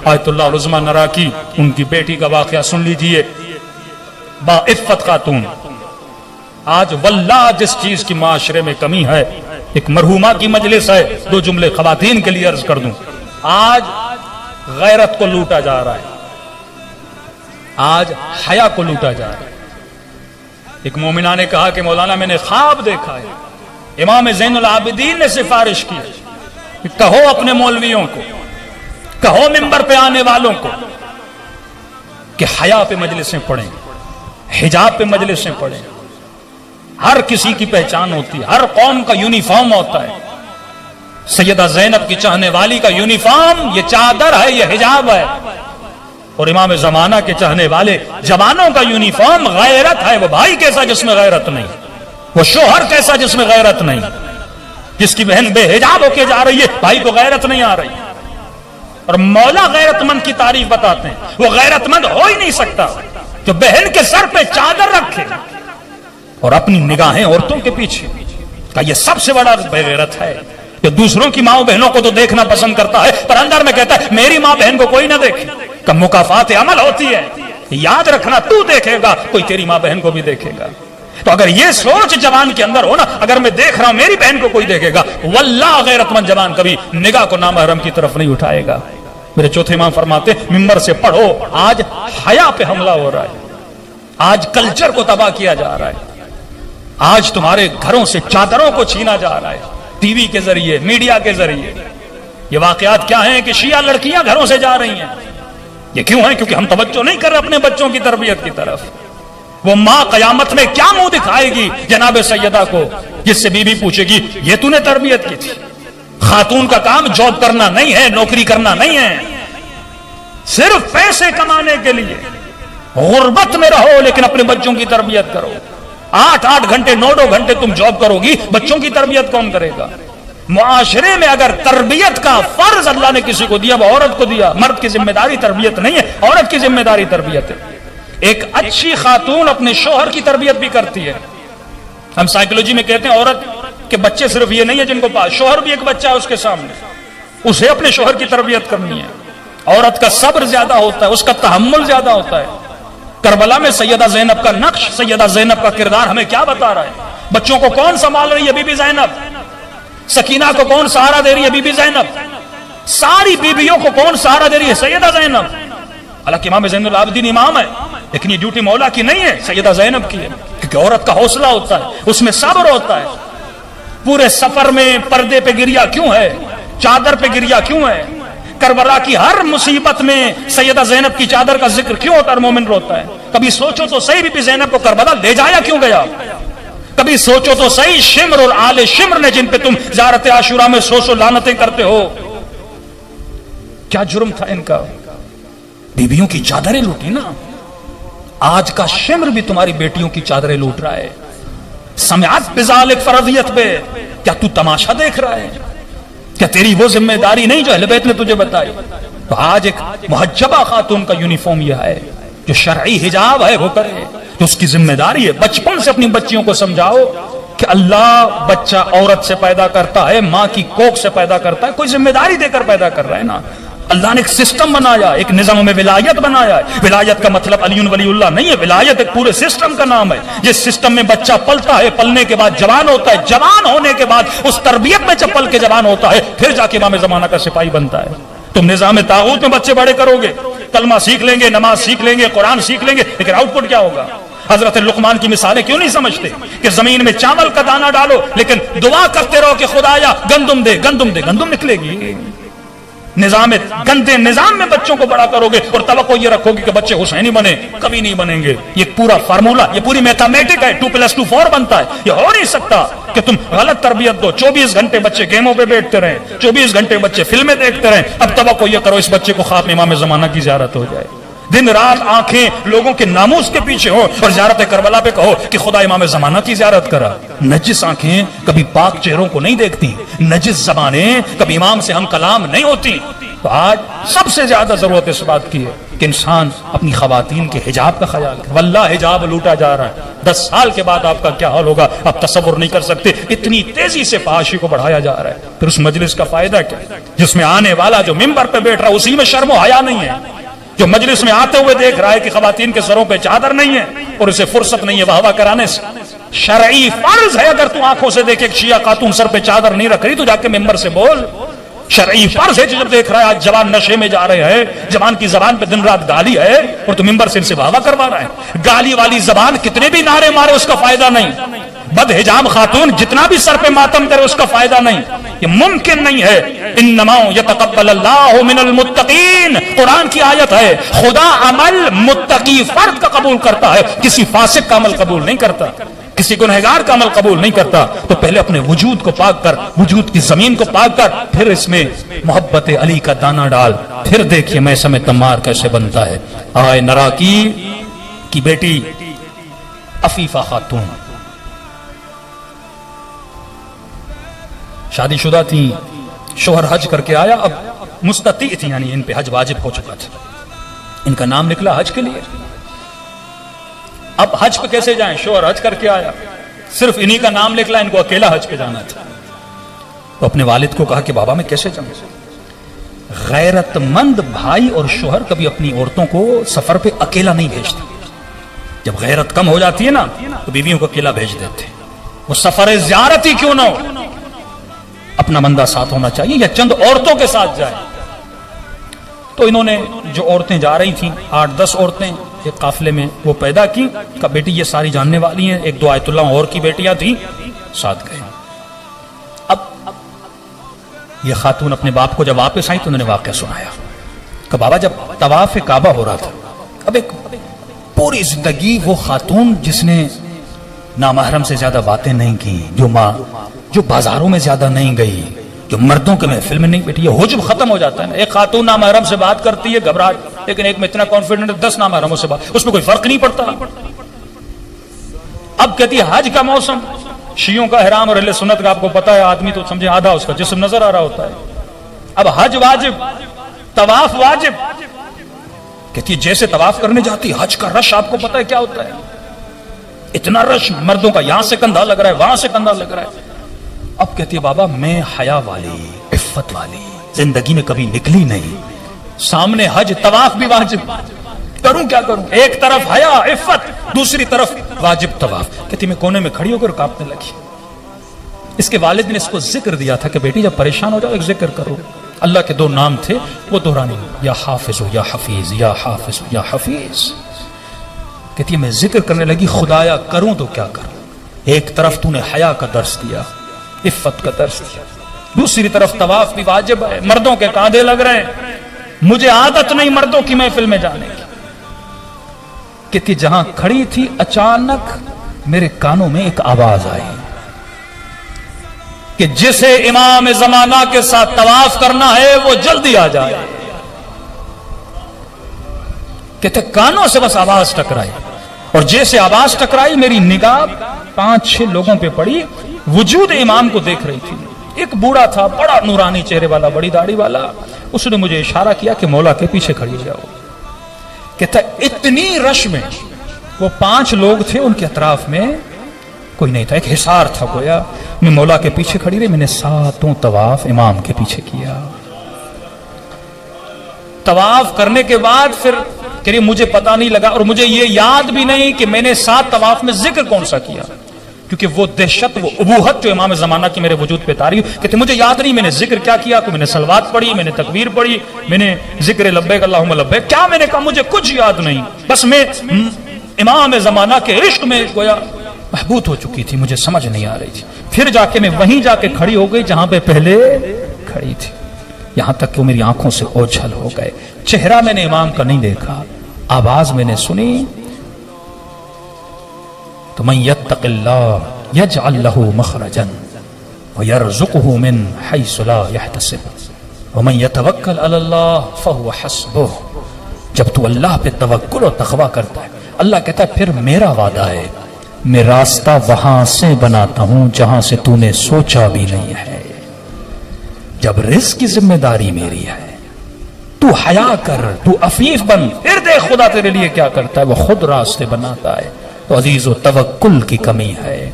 آیت اللہ العظمیٰ نرا کی ان کی بیٹی کا واقعہ سن لیجئے. با عفت خاتون. آج واللہ جس چیز کی معاشرے میں کمی ہے، ایک مرحومہ کی مجلس ہے، دو جملے خواتین کے لیے عرض کر دوں. آج غیرت کو لوٹا جا رہا ہے، آج حیا کو لوٹا جا رہا ہے. ایک مومنہ نے کہا کہ مولانا میں نے خواب دیکھا ہے، امام زین العابدین نے سفارش کی، کہو اپنے مولویوں کو، کہو ممبر پہ آنے والوں کو کہ حیا پہ مجلسیں پڑھیں، حجاب پہ مجلسیں پڑھیں. ہر کسی کی پہچان ہوتی ہے، ہر قوم کا یونیفارم ہوتا ہے. سیدہ زینب کی چاہنے والی کا یونیفارم یہ چادر ہے، یہ حجاب ہے. اور امام زمانہ کے چاہنے والے جوانوں کا یونیفارم غیرت ہے. وہ بھائی کیسا جس میں غیرت نہیں، وہ شوہر کیسا جس میں غیرت نہیں. جس کی بہن بے حجاب ہو کے جا رہی ہے، بھائی کو غیرت نہیں آ رہی. اور مولا غیرت مند کی تعریف بتاتے ہیں، وہ غیرت مند ہو ہی نہیں سکتا جو بہن کے سر پہ چادر رکھے اور اپنی نگاہیں عورتوں کے پیچھے. کہ یہ سب سے بڑا بے غیرت ہے. جو دوسروں کی ماں بہنوں کو تو دیکھنا پسند کرتا ہے، پر اندر میں کہتا ہے میری ماں بہن کو کوئی نہ دیکھے. کہ مکافات عمل ہوتی ہے، یاد رکھنا تو دیکھے گا کوئی تیری ماں بہن کو بھی دیکھے گا. تو اگر یہ سوچ جوان کے اندر ہو نا، اگر میں دیکھ رہا ہوں میری بہن کو کوئی دیکھے گا، واللہ غیرت مند جوان کبھی نگاہ کو نامحرم کی طرف نہیں اٹھائے گا. میرے چوتھے امام فرماتے ممبر سے پڑھو. آج حیا پہ حملہ ہو رہا ہے، آج کلچر کو تباہ کیا جا رہا ہے، آج تمہارے گھروں سے چادروں کو چھینا جا رہا ہے ٹی وی کے ذریعے، میڈیا کے ذریعے. یہ واقعات کیا ہیں کہ شیعہ لڑکیاں گھروں سے جا رہی ہیں. یہ کیوں ہے؟ کیونکہ ہم توجہ نہیں کر رہے اپنے بچوں کی تربیت کی طرف. وہ ماں قیامت میں کیا منہ دکھائے گی جناب سیدہ کو، جس سے بی بی پوچھے گی یہ تو نے تربیت کی تھی. خاتون کا کام جاب کرنا نہیں ہے، نوکری کرنا نہیں ہے، صرف پیسے کمانے کے لیے. غربت میں رہو لیکن اپنے بچوں کی تربیت کرو. 8 گھنٹے 9 گھنٹے تم جاب کرو گی، بچوں کی تربیت کون کرے گا؟ معاشرے میں اگر تربیت کا فرض اللہ نے کسی کو دیا وہ عورت کو دیا. مرد کی ذمہ داری تربیت نہیں ہے، عورت کی ذمہ داری تربیت ہے. ایک اچھی خاتون اپنے شوہر کی تربیت بھی کرتی ہے. ہم سائیکولوجی میں کہتے ہیں عورت کے بچے صرف یہ نہیں ہے جن کو پاس، شوہر بھی ایک بچہ ہے اس کے سامنے، اسے اپنے شوہر کی تربیت کرنی ہے. عورت کا صبر زیادہ ہوتا ہے، اس کا تحمل زیادہ ہوتا ہے. کربلا میں سیدہ زینب کا نقش، سیدہ زینب کا کردار ہمیں کیا بتا رہا ہے؟ بچوں کو کون سنبھال رہی ہے؟ بی بی زینب. سکینہ کو کون سہارا دے رہی ہے؟ بی بی زینب. ساری بیویوں کو کون سہارا دے رہی ہے؟ سیدہ زینب. حالانکہ امام زین العابدین امام ہے، لیکن یہ ڈیوٹی مولا کی نہیں ہے، سیدہ زینب کی ہے. کیونکہ عورت کا حوصلہ ہوتا ہے، اس میں صبر ہوتا ہے. پورے سفر میں پردے پہ گریا کیوں ہے؟ چادر پہ گریا کیوں ہے؟ کربلا کی ہر مصیبت میں سیدہ زینب کی چادر کا ذکر کیوں ہوتا ہے؟ مومن روتا ہے. کبھی سوچو تو صحیح، بی بی زینب کو کربلا لے جایا کیوں گیا؟ کبھی سوچو تو صحیح، شمر اور آل شمر نے جن پہ تم زیارت عاشورہ میں سو لعنتیں کرتے ہو، کیا جرم تھا ان کا؟ بیویوں کی چادریں لوٹی نا. آج کا شمر بھی تمہاری بیٹیوں کی چادریں لوٹ رہا ہے. سمعت بذالک فرضیت پہ کیا تو تماشا دیکھ رہا ہے؟ کیا تیری وہ ذمہ داری نہیں جو اہل بیت نے تجھے بتائی؟ تو آج ایک محجبہ خاتون کا یونیفارم یہ ہے جو شرعی حجاب ہے وہ کرے، تو اس کی ذمہ داری ہے. بچپن سے اپنی بچیوں کو سمجھاؤ کہ اللہ بچہ عورت سے پیدا کرتا ہے، ماں کی کوکھ سے پیدا کرتا ہے، کوئی ذمہ داری دے کر پیدا کر رہا ہے نا. اللہ نے ایک سسٹم بنایا، ایک نظام میں ولایت بنایا ہے. ولایت کا مطلب علی ولی اللہ نہیں ہے، ولایت ایک پورے سسٹم کا نام ہے. جس سسٹم میں بچہ پلتا ہے، پلنے کے بعد جوان ہوتا ہے، جوان ہونے کے بعد اس تربیت میں چپل کے جوان ہوتا ہے، پھر جا کے امام زمانہ کا سپاہی بنتا ہے. تم نظام طاغوت میں بچے بڑے کرو گے، کلمہ سیکھ لیں گے، نماز سیکھ لیں گے، قرآن سیکھ لیں گے، لیکن آؤٹ پٹ کیا ہوگا؟ حضرت لقمان کی مثالیں کیوں نہیں سمجھتے کہ زمین میں چاول کا دانہ ڈالو لیکن دعا کرتے رہو کہ خدایا گندم دے، گندم دے، گندم نکلے گی. نظام گندے نظام میں بچوں کو بڑا کرو گے اور توقع یہ رکھو گے کہ بچے حسینی بنے، کبھی نہیں بنیں گے. یہ پورا فارمولا، یہ پوری میتھمیٹک ہے. 2+2 4 بنتا ہے. یہ ہو نہیں سکتا کہ تم غلط تربیت دو. 24 گھنٹے بچے گیموں پہ بیٹھتے رہیں، 24 گھنٹے بچے فلمیں دیکھتے رہیں. اب توقع یہ کرو اس بچے کو خواب میں امام زمانہ کی زیارت ہو جائے. دن رات آنکھیں لوگوں کے ناموس کے پیچھے ہو اور زیارت کربلا پہ کہو کہ خدا امام زمانہ کی زیارت کرا. نجس آنکھیں کبھی پاک چہروں کو نہیں دیکھتی، نجس زبانیں کبھی امام سے ہم کلام نہیں ہوتی. تو آج سب سے زیادہ ضرورت اس بات کی ہے کہ انسان اپنی خواتین کے حجاب کا خیال کرے. واللہ حجاب لوٹا جا رہا ہے. 10 سال کے بعد آپ کا کیا حال ہوگا آپ تصور نہیں کر سکتے. اتنی تیزی سے فحاشی کو بڑھایا جا رہا ہے. پھر اس مجلس کا فائدہ کیا جس میں آنے والا جو ممبر پہ بیٹھ رہا ہے اسی میں شرم و حیا نہیں ہے. جو مجلس میں آتے ہوئے دیکھ رہا ہے کہ خواتین کے سروں پہ چادر نہیں ہے اور اسے فرصت نہیں ہے واہ واہ کرانے سے. شرعی فرض ہے اگر تو آنکھوں سے دیکھے شیعہ خاتون سر پہ چادر نہیں رکھ رہی تو جا کے ممبر سے بول. شرعی فرض ہے جب دیکھ رہا ہے آج جوان نشے میں جا رہے ہیں, جوان کی زبان پہ دن رات گالی ہے اور تو ممبر سے ان سے واہ واہ کروا رہا ہے. گالی والی زبان کتنے بھی نعرے مارے اس کا فائدہ نہیں. بد حجاب خاتون جتنا بھی سر پہ ماتم کرے اس کا فائدہ نہیں. یہ ممکن نہیں ہے. انما یتقبل اللہ من المتقین, قرآن کی آیت ہے. خدا عمل متقی فرد کا قبول کرتا ہے, کسی فاسق کا عمل قبول نہیں کرتا, کسی گنہگار کا عمل قبول نہیں کرتا. تو پہلے اپنے وجود کو پاک کر, وجود کی زمین کو پاک کر, پھر اس میں محبت علی کا دانہ ڈال, پھر دیکھیے میں سمے تمار کیسے بنتا ہے. آئے نراکی کی بیٹی عفیفہ خاتون شادی شدہ تھی, شوہر حج کر کے آیا, اب مستطیع تھی یعنی ان پہ حج واجب ہو چکا تھا, ان کا نام نکلا حج کے لیے. اب حج پہ کیسے جائیں, شوہر حج کر کے آیا, صرف انہی کا نام نکلا, ان کو اکیلا حج پہ جانا تھا. تو اپنے والد کو کہا کہ بابا میں کیسے جاؤں. غیرت مند بھائی اور شوہر کبھی اپنی عورتوں کو سفر پہ اکیلا نہیں بھیجتے. جب غیرت کم ہو جاتی ہے نا تو بیویوں کو اکیلا بھیج دیتے. وہ سفر زیارت ہی کیوں نہ ہو, اپنا بندہ ساتھ ہونا چاہیے یا چند عورتوں کے ساتھ جائے. تو انہوں نے جو عورتیں جا رہی تھیں 8-10 عورتیں ایک قافلے میں وہ پیدا کی, کہ بیٹی یہ ساری جاننے والی ہیں. 1-2 آیت اللہ اور کی بیٹیاں تھیں, ساتھ گئے. اب یہ خاتون اپنے باپ کو جب واپس آئی تو انہوں نے واقعہ سنایا کہ بابا جب طواف کعبہ ہو رہا تھا, اب ایک پوری زندگی وہ خاتون جس نے نامحرم سے زیادہ باتیں نہیں کی, جو بازاروں میں زیادہ نہیں گئی, جو مردوں کے محفل میں نہیں بیٹھی, یہ حجب ختم ہو جاتا ہے نا. ایک خاتون نامحرم سے بات کرتی ہے گھبراہٹ, لیکن ایک میں اتنا کانفیڈنٹ 10 نامحرموں سے بات, اس میں کوئی فرق نہیں پڑتا. اب کہتی ہے حج کا موسم, شیعوں کا احرام اور اہل سنت کا آپ کو پتا ہے, آدمی تو سمجھے آدھا اس کا جسم نظر آ رہا ہوتا ہے. اب حج واجب, طواف واجب. کہتی ہے جیسے طواف کرنے جاتی, حج کا رش آپ کو پتا ہے کیا ہوتا ہے, اتنا رش, مردوں کا یہاں سے کندھا لگ رہا ہے وہاں سے کندھا لگ رہا ہے. اب کہتی ہے بابا میں حیا والی, عفت والی, زندگی میں کبھی نکلی نہیں, سامنے حج طواف بھی واجب, کروں کیا کروں. ایک طرف حیا عفت, دوسری طرف واجب طواف. کہتی میں کونے میں کھڑی ہو کر کانپنے لگی. اس کے والد نے اس کو ذکر دیا تھا کہ بیٹی جب پریشان ہو جاؤ ایک ذکر کرو. اللہ کے 2 نام تھے وہ دہرانے, یا حافظ ہو یا حفیظ, یا حافظ ہو یا حفیظ. کہتی ہے میں ذکر کرنے لگی, خدایا کروں تو کیا کروں. ایک طرف تو نے حیا کا درس دیا, عفت کا درس دیا, دوسری طرف طواف بھی واجب ہے, مردوں کے کاندھے لگ رہے ہیں, مجھے عادت نہیں مردوں کی محفل میں جانے کی. کہتی جہاں کھڑی تھی اچانک میرے کانوں میں ایک آواز آئی کہ جسے امام زمانہ کے ساتھ طواف کرنا ہے وہ جلدی آ جائے. کہتے کانوں سے بس آواز ٹکرائی, اور جیسے آواز ٹکرائی میری نگاہ 5-6 لوگوں پہ پڑی. وجود امام کو دیکھ رہی تھی. ایک بوڑھا تھا, بڑا نورانی چہرے والا, بڑی داڑھی والا. اس نے مجھے اشارہ کیا کہ مولا کے پیچھے کھڑی جاؤ. کہتا اتنی رش میں وہ 5 لوگ تھے, ان کے اطراف میں کوئی نہیں تھا, ایک حصار تھا گویا. میں مولا کے پیچھے کھڑی رہی, میں نے 7 طواف امام کے پیچھے کیا. طواف کرنے کے بعد پھر کہ مجھے پتا نہیں لگا, اور مجھے یہ یاد بھی نہیں کہ میں نے 7 طواف میں ذکر کون سا کیا, کیونکہ وہ دہشت, وہ ابوہت جو امام زمانہ کی میرے وجود پہ تاری, کہتے مجھے یاد نہیں میں نے ذکر کیا کیا. تو میں نے صلوات پڑھی, میں نے تکبیر پڑھی, میں نے ذکر لبیک اللہم لبیک, کیا میں نے کہا مجھے کچھ یاد نہیں. بس میں امام زمانہ کے عشق میں گویا محبوط ہو چکی تھی, مجھے سمجھ نہیں آ رہی تھی. پھر جا کے میں وہیں جا کے کھڑی ہو گئی جہاں پہ پہلے کھڑی تھی, یہاں تک کہ وہ میری آنکھوں سے اوجھل ہو گئے. چہرہ میں نے امام کا نہیں دیکھا, آواز میں نے سنی تو من یتق اللہ یجعل لہ مخرجا ویرزقہ من حیث لا یحتسب ومن یتوکل علی اللہ فہو حسبہ. جب تو اللہ پہ توکل و تقوی کرتا ہے, اللہ کہتا ہے پھر میرا وعدہ ہے, میں راستہ وہاں سے بناتا ہوں جہاں سے تو نے سوچا بھی نہیں ہے. جب رزق کی ذمہ داری میری ہے, تو حیا کر، تو عفیف بن، پھر دیکھ خدا تیرے لیے کیا کرتا ہے، وہ خود راستے بناتا ہے۔ تو عزیز و توکل کی کمی ہے،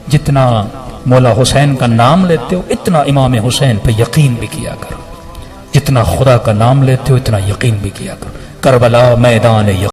جتنا مولا حسین کا نام لیتے ہو اتنا امام حسین پہ یقین بھی کیا کرو، جتنا خدا کا نام لیتے ہو اتنا یقین بھی کیا کرو۔ کربلا میدان